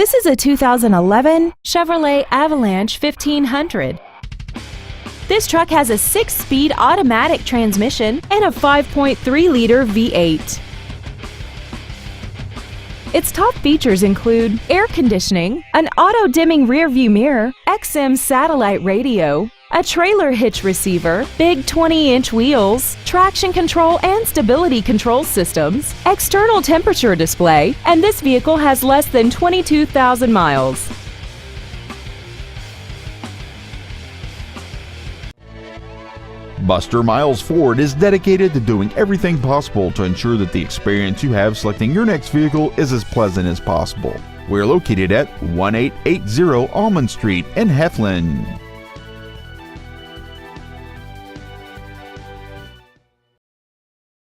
This is a 2011 Chevrolet Avalanche 1500. This truck has a 6-speed automatic transmission and a 5.3-liter V8. Its top features include air conditioning, an auto-dimming rearview mirror, XM satellite radio, a trailer hitch receiver, big 20-inch wheels, traction control and stability control systems, external temperature display, and this vehicle has less than 22,000 miles. Buster Miles Ford is dedicated to doing everything possible to ensure that the experience you have selecting your next vehicle is as pleasant as possible. We're located at 1880 Almon Street in Heflin.